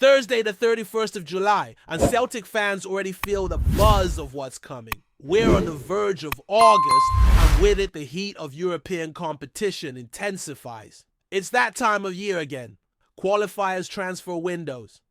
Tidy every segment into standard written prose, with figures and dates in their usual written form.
Thursday the 31st of July, and Celtic fans already feel the buzz of what's coming. We're on the verge of August, and with it the heat of European competition intensifies. It's that time of year again. Qualifiers, transfer windows,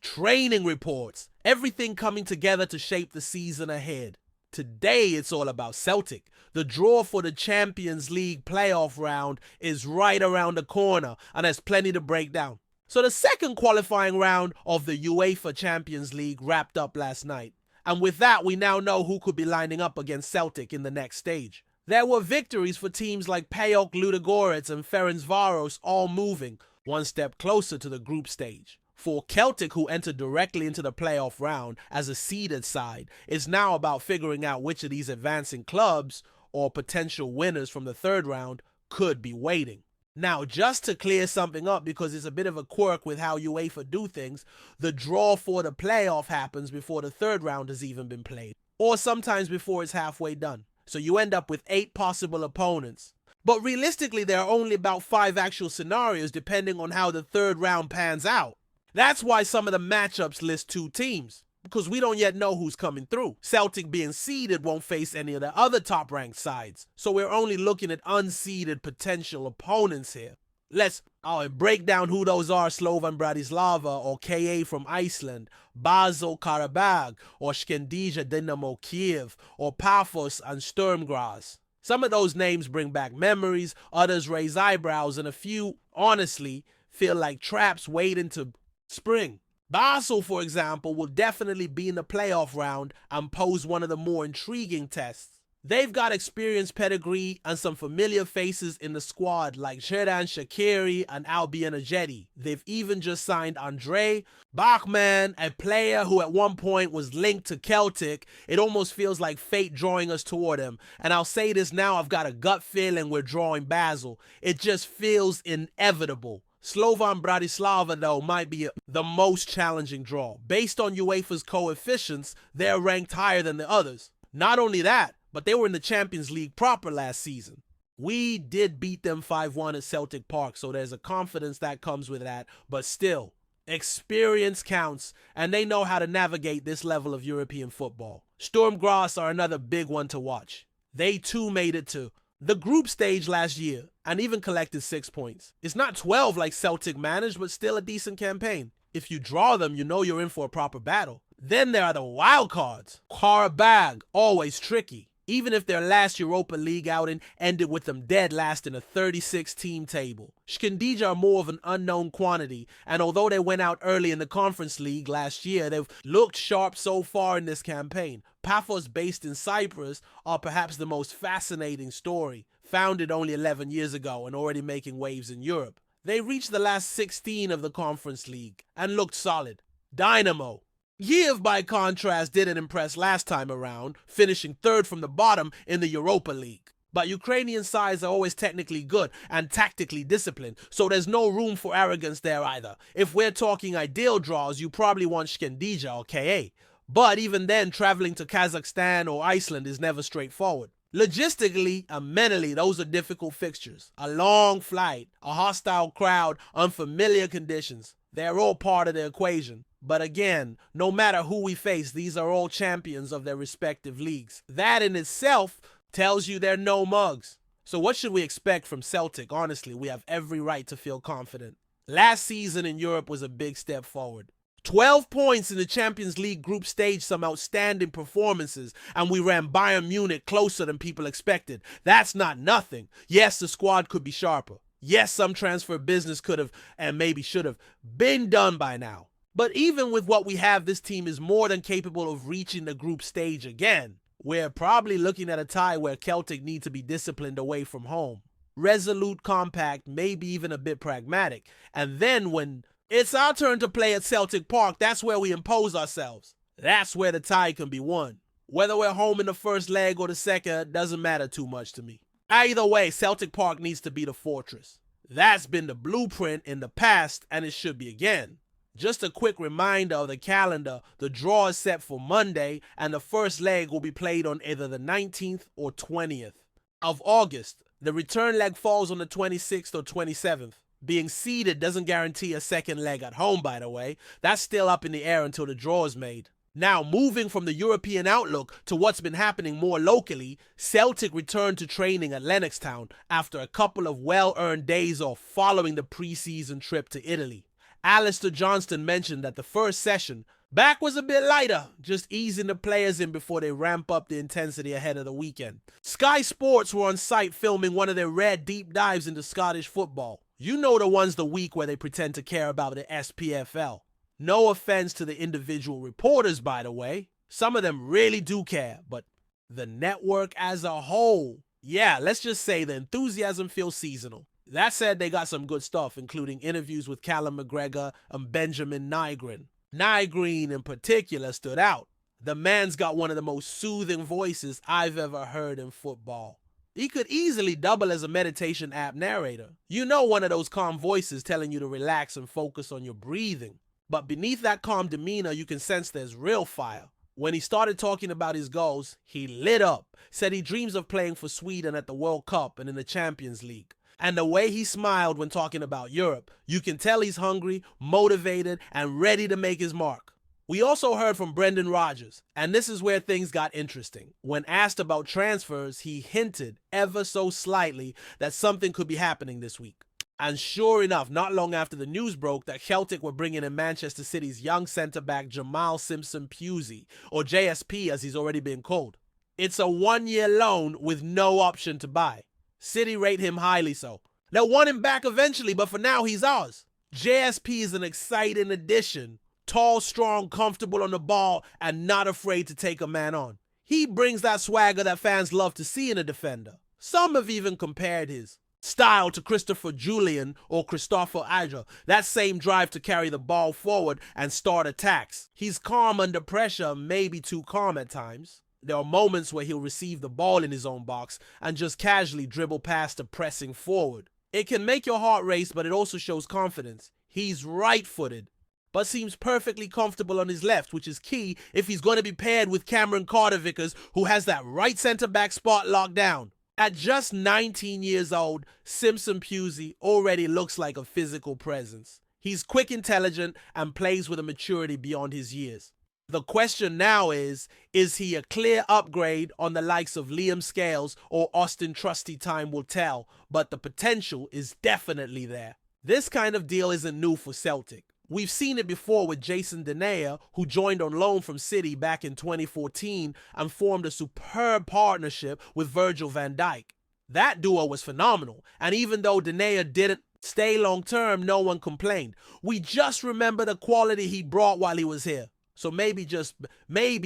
training reports, everything coming together to shape the season ahead. Today it's all about Celtic. The draw for the Champions League playoff round is right around the corner, and there's plenty to break down. So the second qualifying round of the UEFA Champions League wrapped up last night. And with that, we now know who could be lining up against Celtic in the next stage. There were victories for teams like PAOK Ludogorets and Ferencváros, all moving one step closer to the group stage. For Celtic, who entered directly into the playoff round as a seeded side, it's now about figuring out which of these advancing clubs or potential winners from the third round could be waiting. Now, just to clear something up, because it's a bit of a quirk with how UEFA do things, the draw for the playoff happens before the third round has even been played, or sometimes before it's halfway done. So you end up with 8 possible opponents. But realistically, there are only about 5 actual scenarios depending on how the third round pans out. That's why some of the matchups list 2 teams, because we don't yet know who's coming through. Celtic being seeded won't face any of the other top-ranked sides, so we're only looking at unseeded potential opponents here. Let's break down who those are: Slovan Bratislava or KA from Iceland, Basel Karabag or Skendija Dynamo Kiev, or Pafos and Sturm Graz. Some of those names bring back memories, others raise eyebrows, and a few, honestly, feel like traps waiting to spring. Basel, for example, will definitely be in the playoff round and pose one of the more intriguing tests. They've got experienced pedigree and some familiar faces in the squad like Xherdan Shaqiri and Albion Ajeti. They've even just signed Andre Bachmann, a player who at one point was linked to Celtic. It almost feels like fate drawing us toward him. And I'll say this now, I've got a gut feeling we're drawing Basel. It just feels inevitable. Slovan Bratislava, though, might be the most challenging draw. Based on UEFA's coefficients, they're ranked higher than the others. Not only that, but they were in the Champions League proper last season. We did beat them 5-1 at Celtic Park, so there's a confidence that comes with that. But still, experience counts, and they know how to navigate this level of European football. Sturm Graz are another big one to watch. They too made it to the group stage last year and even collected 6 points. It's not 12 like Celtic managed, but still a decent campaign. If you draw them, you know you're in for a proper battle. Then there are the wild cards. Karabag, always tricky. Even if their last Europa League outing ended with them dead last in a 36-team table. Skendija are more of an unknown quantity, and although they went out early in the Conference League last year, they've looked sharp so far in this campaign. Pafos, based in Cyprus, are perhaps the most fascinating story, founded only 11 years ago and already making waves in Europe. They reached the last 16 of the Conference League and looked solid. Dynamo. Kiev, by contrast, didn't impress last time around, finishing 3rd from the bottom in the Europa League. But Ukrainian sides are always technically good and tactically disciplined, so there's no room for arrogance there either. If we're talking ideal draws, you probably want Skendija or KA. But even then, traveling to Kazakhstan or Iceland is never straightforward. Logistically and mentally, those are difficult fixtures. A long flight, a hostile crowd, unfamiliar conditions. They're all part of the equation. But again, no matter who we face, these are all champions of their respective leagues. That in itself tells you they're no mugs. So what should we expect from Celtic? Honestly, we have every right to feel confident. Last season in Europe was a big step forward. 12 points in the Champions League group stage, some outstanding performances, and we ran Bayern Munich closer than people expected. That's not nothing. Yes, the squad could be sharper. Yes, some transfer business could have and maybe should have been done by now. But even with what we have, this team is more than capable of reaching the group stage again. We're probably looking at a tie where Celtic need to be disciplined away from home. Resolute, compact, maybe even a bit pragmatic. And then when it's our turn to play at Celtic Park, that's where we impose ourselves. That's where the tie can be won. Whether we're home in the first leg or the second doesn't matter too much to me. Either way, Celtic Park needs to be the fortress. That's been the blueprint in the past, and it should be again. Just a quick reminder of the calendar, the draw is set for Monday, and the first leg will be played on either the 19th or 20th of August. The return leg falls on the 26th or 27th. Being seeded doesn't guarantee a second leg at home, by the way. That's still up in the air until the draw is made. Now, moving from the European outlook to what's been happening more locally, Celtic returned to training at Lennoxtown after a couple of well-earned days off following the preseason trip to Italy. Alistair Johnston mentioned that the first session back was a bit lighter, just easing the players in before they ramp up the intensity ahead of the weekend. Sky Sports were on site filming one of their rare deep dives into Scottish football. You know, the ones the week where they pretend to care about the SPFL. No offense to the individual reporters, by the way. Some of them really do care, but the network as a whole, yeah, let's just say the enthusiasm feels seasonal. That said, they got some good stuff, including interviews with Callum McGregor and Benjamin Nygren. Nygren in particular stood out. The man's got one of the most soothing voices I've ever heard in football. He could easily double as a meditation app narrator. You know, one of those calm voices telling you to relax and focus on your breathing. But beneath that calm demeanor, you can sense there's real fire. When he started talking about his goals, he lit up, said he dreams of playing for Sweden at the World Cup and in the Champions League. And the way he smiled when talking about Europe, you can tell he's hungry, motivated, and ready to make his mark. We also heard from Brendan Rodgers, and this is where things got interesting. When asked about transfers, he hinted ever so slightly that something could be happening this week. And sure enough, not long after the news broke that Celtic were bringing in Manchester City's young centre-back Jamal Simpson-Puy, or JSP as he's already been called. It's a one-year loan with no option to buy. City rate him highly so. They'll want him back eventually, but for now he's ours. JSP is an exciting addition. Tall, strong, comfortable on the ball, and not afraid to take a man on. He brings that swagger that fans love to see in a defender. Some have even compared his style to Christopher Julian or Christopher Adja, that same drive to carry the ball forward and start attacks. He's calm under pressure, maybe too calm at times. There are moments where he'll receive the ball in his own box and just casually dribble past the pressing forward. It can make your heart race, but it also shows confidence. He's right-footed, but seems perfectly comfortable on his left, which is key if he's going to be paired with Cameron Carter-Vickers, who has that right centre-back spot locked down. At just 19 years old, Simpson-Puy already looks like a physical presence. He's quick, intelligent, and plays with a maturity beyond his years. The question now is he a clear upgrade on the likes of Liam Scales or Austin Trusty? Time will tell, but the potential is definitely there. This kind of deal isn't new for Celtic. We've seen it before with Jason Denayer, who joined on loan from City back in 2014 and formed a superb partnership with Virgil van Dijk. That duo was phenomenal, and even though Denayer didn't stay long-term, no one complained. We just remember the quality he brought while he was here. So maybe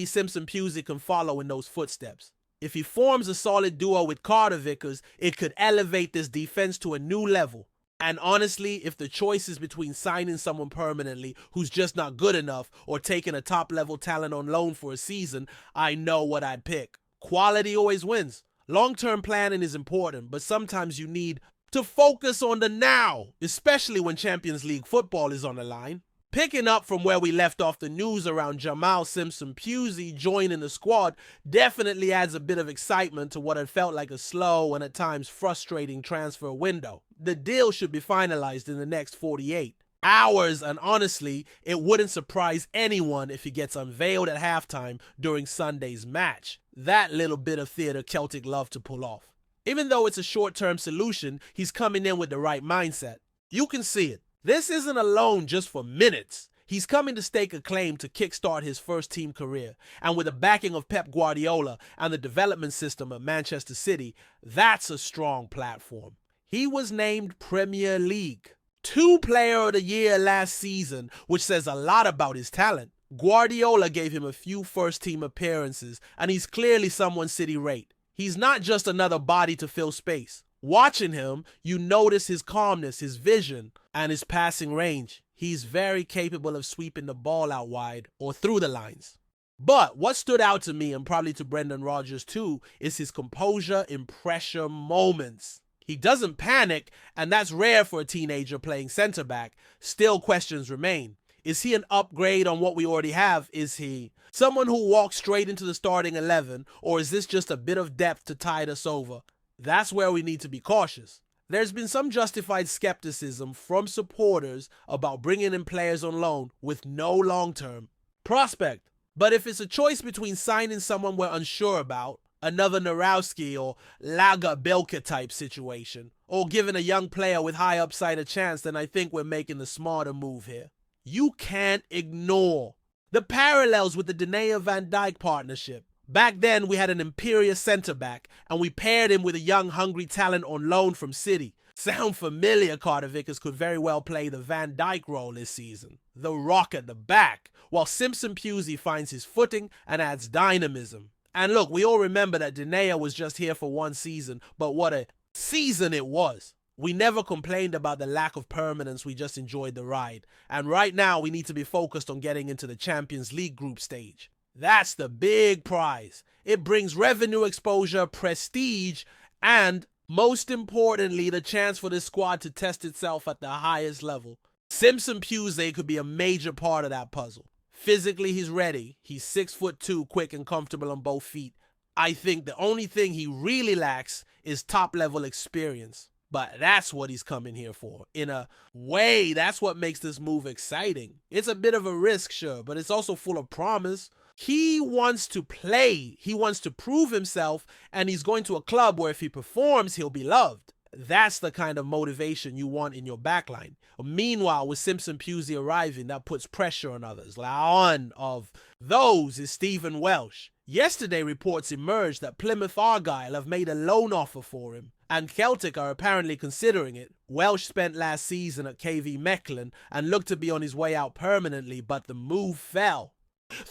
Simpson-Puy can follow in those footsteps. If he forms a solid duo with Carter-Vickers, it could elevate this defense to a new level. And honestly, if the choice is between signing someone permanently who's just not good enough or taking a top-level talent on loan for a season, I know what I'd pick. Quality always wins. Long-term planning is important, but sometimes you need to focus on the now, especially when Champions League football is on the line. Picking up from where we left off, the news around Jamal Simpson-Puy joining the squad definitely adds a bit of excitement to what had felt like a slow and at times frustrating transfer window. The deal should be finalized in the next 48 hours, and honestly, it wouldn't surprise anyone if he gets unveiled at halftime during Sunday's match. That little bit of theater Celtic love to pull off. Even though it's a short-term solution, he's coming in with the right mindset. You can see it. This isn't a loan just for minutes. He's coming to stake a claim to kickstart his first-team career. And with the backing of Pep Guardiola and the development system of Manchester City, that's a strong platform. He was named Premier League 2 Player of the Year last season, which says a lot about his talent. Guardiola gave him a few first-team appearances, and he's clearly someone City rate. He's not just another body to fill space. Watching him, you notice his calmness, his vision, and his passing range. He's very capable of sweeping the ball out wide or through the lines. But what stood out to me, and probably to Brendan Rodgers too, is his composure in pressure moments. He doesn't panic, and that's rare for a teenager playing centre-back. Still, questions remain. Is he an upgrade on what we already have? Is he someone who walks straight into the starting 11, or is this just a bit of depth to tide us over? That's where we need to be cautious. There's been some justified skepticism from supporters about bringing in players on loan with no long-term prospect. But if it's a choice between signing someone we're unsure about, another Narowski or Laga Belka type situation, or giving a young player with high upside a chance, then I think we're making the smarter move here. You can't ignore the parallels with the Denea Van Dijk partnership. Back then, we had an imperious centre-back, and we paired him with a young, hungry talent on loan from City. Sound familiar? Carter Vickers could very well play the Van Dijk role this season. The rock at the back, while Simpson-Puy finds his footing and adds dynamism. And look, we all remember that Denea was just here for one season, but what a season it was. We never complained about the lack of permanence, we just enjoyed the ride. And right now, we need to be focused on getting into the Champions League group stage. That's the big prize. It brings revenue exposure, prestige, and most importantly, the chance for this squad to test itself at the highest level. Simpson-Puy could be a major part of that puzzle. Physically, he's ready. He's 6'2", quick and comfortable on both feet. I think the only thing he really lacks is top-level experience. But that's what he's coming here for. In a way, that's what makes this move exciting. It's a bit of a risk, sure, but it's also full of promise. He wants to play, he wants to prove himself, and he's going to a club where if he performs, he'll be loved. That's the kind of motivation you want in your backline. Meanwhile, with Simpson-Puy arriving, that puts pressure on others. One of those is Stephen Welsh. Yesterday, reports emerged that Plymouth Argyle have made a loan offer for him, and Celtic are apparently considering it. Welsh spent last season at KV Mechelen and looked to be on his way out permanently, but the move fell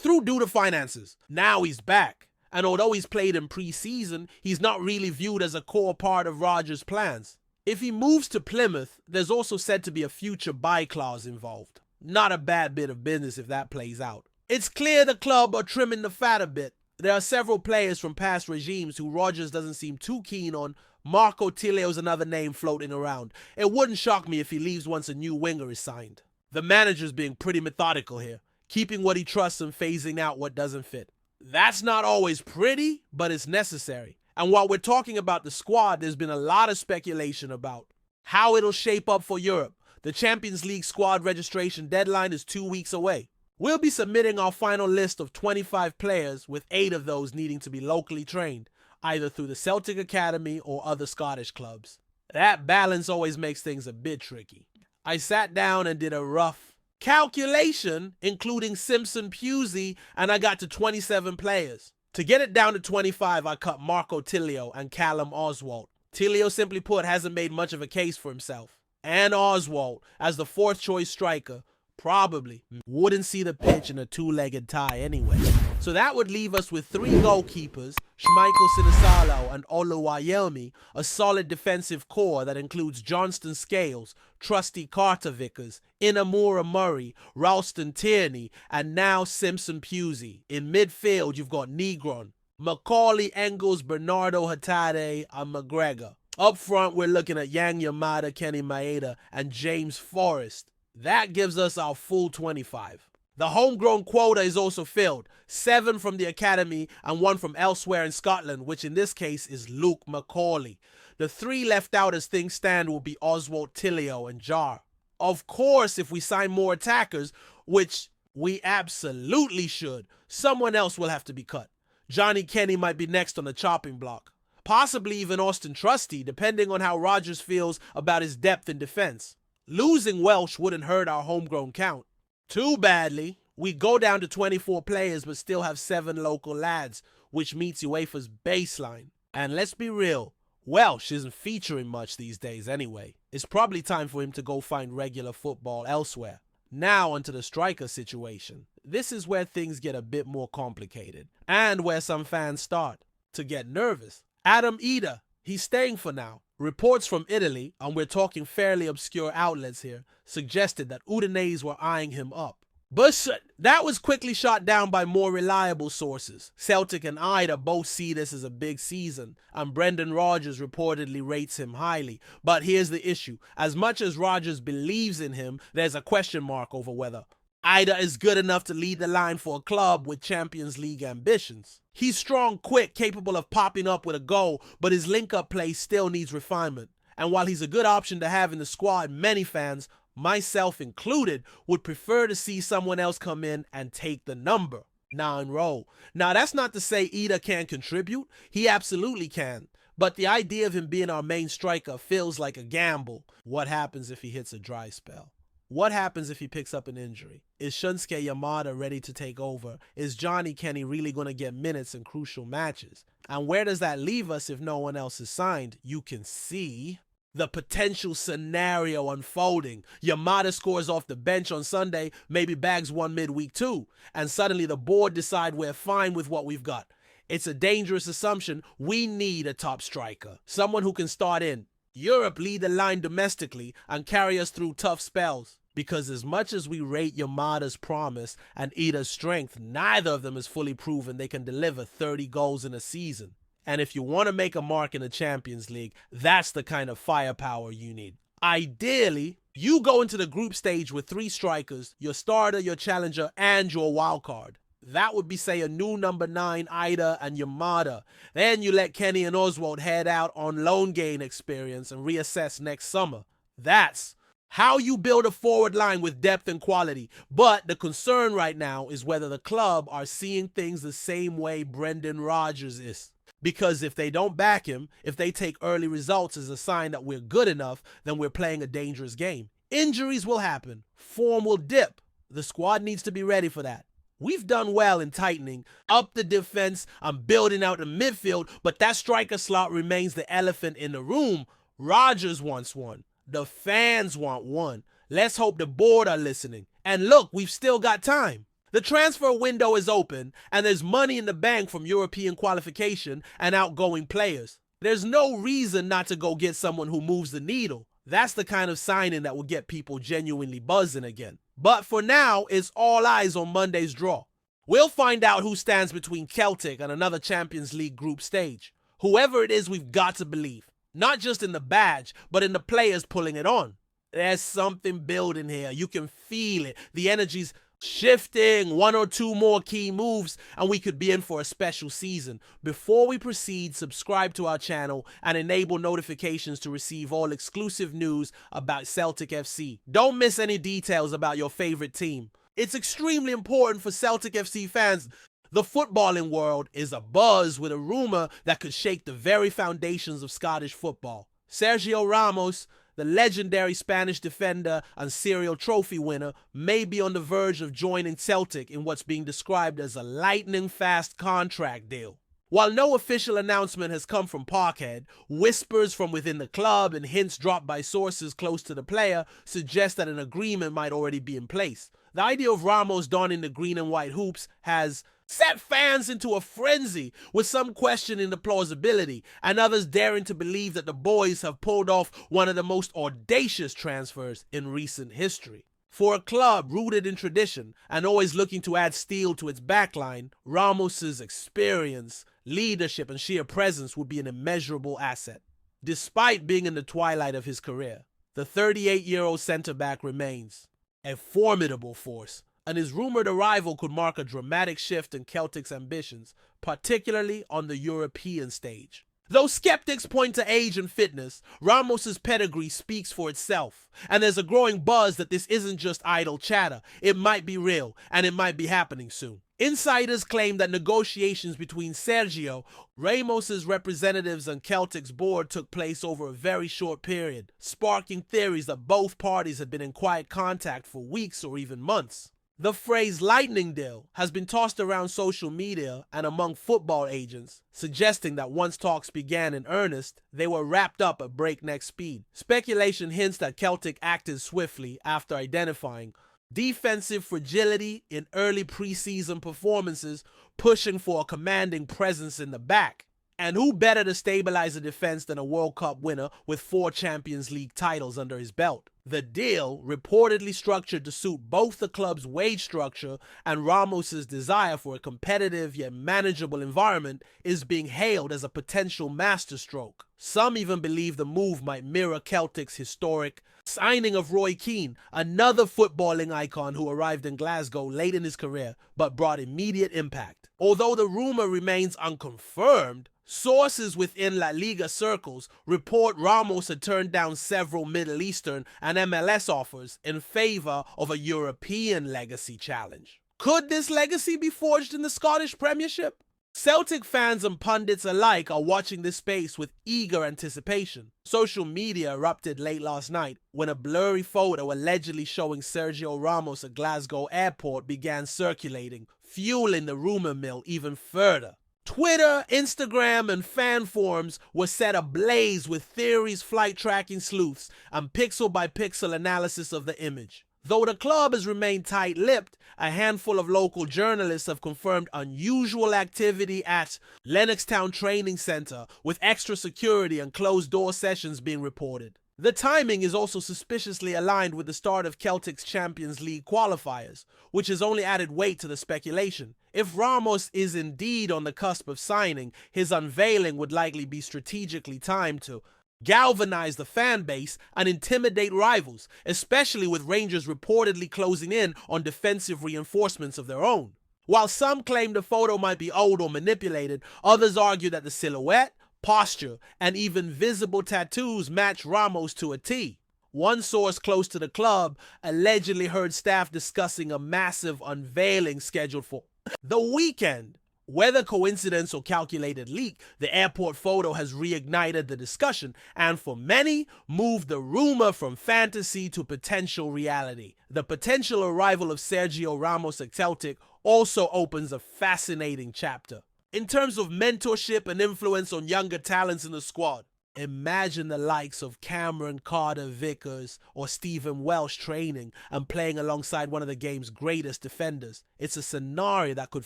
due to finances. Now he's back, and although he's played in pre-season, he's not really viewed as a core part of Rodgers' plans. If he moves to Plymouth, there's also said to be a future buy clause involved. Not a bad bit of business if that plays out. It's clear the club are trimming the fat a bit. There are several players from past regimes who Rodgers doesn't seem too keen on. Marco Tilio's another name floating around. It wouldn't shock me if he leaves once a new winger is signed. The manager's being pretty methodical here, keeping what he trusts and phasing out what doesn't fit. That's not always pretty, but it's necessary. And while we're talking about the squad, there's been a lot of speculation about how it'll shape up for Europe. The Champions League squad registration deadline is 2 weeks away. We'll be submitting our final list of 25 players, with 8 of those needing to be locally trained, either through the Celtic Academy or other Scottish clubs. That balance always makes things a bit tricky. I sat down and did a rough calculation, including Simpson-Puy, and I got to 27 players. To get it down to 25, I cut Marco Tilio and Callum Oswalt. Tilio, simply put, hasn't made much of a case for himself. And Oswalt, as the fourth choice striker, probably wouldn't see the pitch in a two-legged tie anyway. So that would leave us with 3 goalkeepers, Schmeichel Sinisalo and Oluwayemi, a solid defensive core that includes Johnston Scales, Trusty Carter Vickers, Inamura Murray, Ralston Tierney, and now Simpson-Puy. In midfield, you've got Negron, Macaulay, Engels, Bernardo Hattade, and McGregor. Up front, we're looking at Yang Yamada, Kenny Maeda, and James Forrest. That gives us our full 25. The homegrown quota is also filled, 7 from the academy and 1 from elsewhere in Scotland, which in this case is Luke Macaulay. The 3 left out as things stand will be Oswalt, Tilio, and Jar. Of course, if we sign more attackers, which we absolutely should, someone else will have to be cut. Johnny Kenny might be next on the chopping block. Possibly even Austin Trusty, depending on how Rodgers feels about his depth in defense. Losing Welsh wouldn't hurt our homegrown count too badly. We go down to 24 players but still have 7 local lads, which meets UEFA's baseline. And let's be real, Welsh isn't featuring much these days anyway. It's probably time for him to go find regular football elsewhere. Now onto the striker situation. This is where things get a bit more complicated, and where some fans start to get nervous. Adam Ida, he's staying for now. Reports from Italy, and we're talking fairly obscure outlets here, suggested that Udinese were eyeing him up. But that was quickly shot down by more reliable sources. Celtic and Ida both see this as a big season, and Brendan Rodgers reportedly rates him highly. But here's the issue. As much as Rodgers believes in him, there's a question mark over whether Ida is good enough to lead the line for a club with Champions League ambitions. He's strong, quick, capable of popping up with a goal, but his link-up play still needs refinement. And while he's a good option to have in the squad, many fans, myself included, would prefer to see someone else come in and take the number 9 role. Now, that's not to say Ida can't contribute. He absolutely can. But the idea of him being our main striker feels like a gamble. What happens if he hits a dry spell? What happens if he picks up an injury? Is Shunsuke Yamada ready to take over? Is Johnny Kenny really going to get minutes in crucial matches? And where does that leave us if no one else is signed? You can see the potential scenario unfolding. Yamada scores off the bench on Sunday, maybe bags one midweek too, and suddenly the board decide we're fine with what we've got. It's a dangerous assumption. We need a top striker, someone who can start in Europe, lead the line domestically, and carry us through tough spells. Because as much as we rate Yamada's promise and Ida's strength, neither of them is fully proven they can deliver 30 goals in a season. And if you want to make a mark in the Champions League, that's the kind of firepower you need. Ideally, you go into the group stage with 3 strikers, your starter, your challenger, and your wild card. That would be, say, a new number 9, Ida and Yamada. Then you let Kenny and Oswald head out on loan gain experience and reassess next summer. That's how you build a forward line with depth and quality. But the concern right now is whether the club are seeing things the same way Brendan Rodgers is. Because if they don't back him, if they take early results as a sign that we're good enough, then we're playing a dangerous game. Injuries will happen. Form will dip. The squad needs to be ready for that. We've done well in tightening up the defense and building out the midfield, but that striker slot remains the elephant in the room. Rodgers wants one. The fans want one. Let's hope the board are listening. And look, we've still got time. The transfer window is open, and there's money in the bank from European qualification and outgoing players. There's no reason not to go get someone who moves the needle. That's the kind of signing that will get people genuinely buzzing again. But for now, it's all eyes on Monday's draw. We'll find out who stands between Celtic and another Champions League group stage. Whoever it is, we've got to believe. Not just in the badge, but in the players pulling it on. There's something building here. You can feel it. The energy's shifting, 1 or 2 more key moves, and we could be in for a special season. Before we proceed, subscribe to our channel and enable notifications to receive all exclusive news about Celtic FC. Don't miss any details about your favorite team. It's extremely important for Celtic FC fans. The footballing world is abuzz with a rumor that could shake the very foundations of Scottish football. Sergio Ramos, the legendary Spanish defender and serial trophy winner, may be on the verge of joining Celtic in what's being described as a lightning-fast contract deal. While no official announcement has come from Parkhead, whispers from within the club and hints dropped by sources close to the player suggest that an agreement might already be in place. The idea of Ramos donning the green and white hoops has set fans into a frenzy, with some questioning the plausibility and others daring to believe that the boys have pulled off one of the most audacious transfers in recent history. For a club rooted in tradition and always looking to add steel to its backline, Ramos's experience, leadership, and sheer presence would be an immeasurable asset. Despite being in the twilight of his career, the 38-year-old centre-back remains a formidable force, and his rumored arrival could mark a dramatic shift in Celtic's ambitions, particularly on the European stage. Though skeptics point to age and fitness, Ramos's pedigree speaks for itself, and there's a growing buzz that this isn't just idle chatter. It might be real, and it might be happening soon. Insiders claim that negotiations between Sergio, Ramos's representatives, and Celtic's board took place over a very short period, sparking theories that both parties had been in quiet contact for weeks or even months. The phrase lightning deal has been tossed around social media and among football agents, suggesting that once talks began in earnest, they were wrapped up at breakneck speed. Speculation hints that Celtic acted swiftly after identifying defensive fragility in early preseason performances, pushing for a commanding presence in the back. And who better to stabilize a defense than a World Cup winner with 4 Champions League titles under his belt? The deal, reportedly structured to suit both the club's wage structure and Ramos's desire for a competitive yet manageable environment, is being hailed as a potential masterstroke. Some even believe the move might mirror Celtic's historic signing of Roy Keane, another footballing icon who arrived in Glasgow late in his career but brought immediate impact. Although the rumor remains unconfirmed, sources within La Liga circles report Ramos had turned down several Middle Eastern and MLS offers in favor of a European legacy challenge. Could this legacy be forged in the Scottish Premiership? Celtic fans and pundits alike are watching this space with eager anticipation. Social media erupted late last night when a blurry photo allegedly showing Sergio Ramos at Glasgow airport began circulating, fueling the rumor mill even further. Twitter, Instagram, and fan forums were set ablaze with theories, flight tracking sleuths, and pixel-by-pixel analysis of the image. Though the club has remained tight-lipped, a handful of local journalists have confirmed unusual activity at Lennoxtown Training Center, with extra security and closed-door sessions being reported. The timing is also suspiciously aligned with the start of Celtic's Champions League qualifiers, which has only added weight to the speculation. If Ramos is indeed on the cusp of signing, his unveiling would likely be strategically timed to galvanize the fan base and intimidate rivals, especially with Rangers reportedly closing in on defensive reinforcements of their own. While some claim the photo might be old or manipulated, others argue that the silhouette, posture, and even visible tattoos match Ramos to a T. One source close to the club allegedly heard staff discussing a massive unveiling scheduled for the weekend. Whether coincidence or calculated leak, the airport photo has reignited the discussion and, for many, moved the rumor from fantasy to potential reality. The potential arrival of Sergio Ramos at Celtic also opens a fascinating chapter. In terms of mentorship and influence on younger talents in the squad, imagine the likes of Cameron Carter-Vickers or Stephen Welsh training and playing alongside one of the game's greatest defenders. It's a scenario that could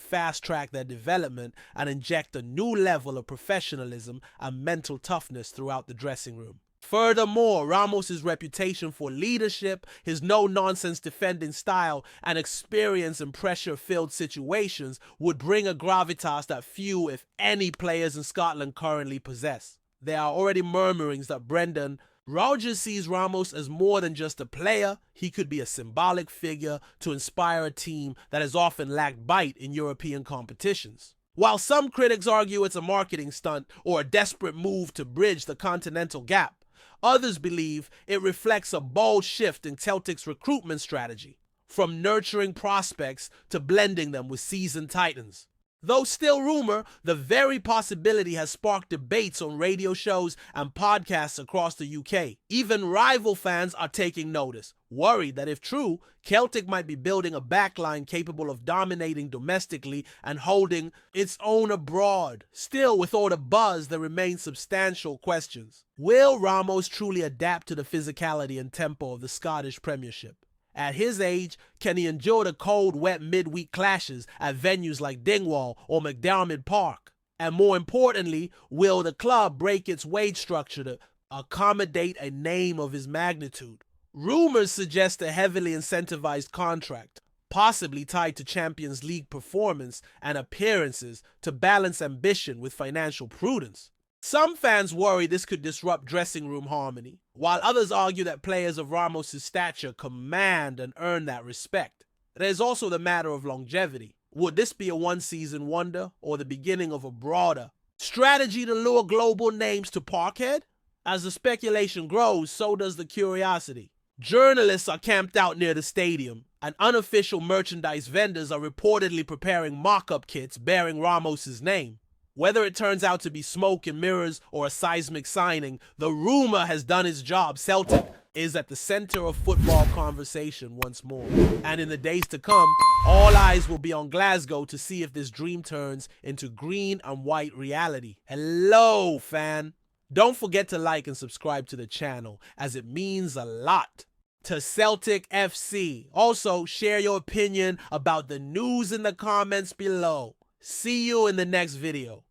fast-track their development and inject a new level of professionalism and mental toughness throughout the dressing room. Furthermore, Ramos' reputation for leadership, his no-nonsense defending style, and experience in pressure-filled situations would bring a gravitas that few, if any, players in Scotland currently possess. There are already murmurings that Brendan Rodgers sees Ramos as more than just a player. He could be a symbolic figure to inspire a team that has often lacked bite in European competitions. While some critics argue it's a marketing stunt or a desperate move to bridge the continental gap, others believe it reflects a bold shift in Celtic's recruitment strategy, from nurturing prospects to blending them with seasoned titans. Though still rumor, the very possibility has sparked debates on radio shows and podcasts across the UK. Even rival fans are taking notice, worried that if true, Celtic might be building a backline capable of dominating domestically and holding its own abroad. Still, with all the buzz, there remain substantial questions. Will Ramos truly adapt to the physicality and tempo of the Scottish Premiership? At his age, can he endure the cold, wet midweek clashes at venues like Dingwall or McDiarmid Park? And more importantly, will the club break its wage structure to accommodate a name of his magnitude? Rumors suggest a heavily incentivized contract, possibly tied to Champions League performance and appearances to balance ambition with financial prudence. Some fans worry this could disrupt dressing room harmony, while others argue that players of Ramos' stature command and earn that respect. There's also the matter of longevity. Would this be a one-season wonder or the beginning of a broader strategy to lure global names to Parkhead? As the speculation grows, so does the curiosity. Journalists are camped out near the stadium, and unofficial merchandise vendors are reportedly preparing mock-up kits bearing Ramos' name. Whether it turns out to be smoke and mirrors or a seismic signing, the rumor has done its job. Celtic is at the center of football conversation once more. And in the days to come, all eyes will be on Glasgow to see if this dream turns into green and white reality. Hello, fan. Don't forget to like and subscribe to the channel, as it means a lot to Celtic FC. Also, share your opinion about the news in the comments below. See you in the next video.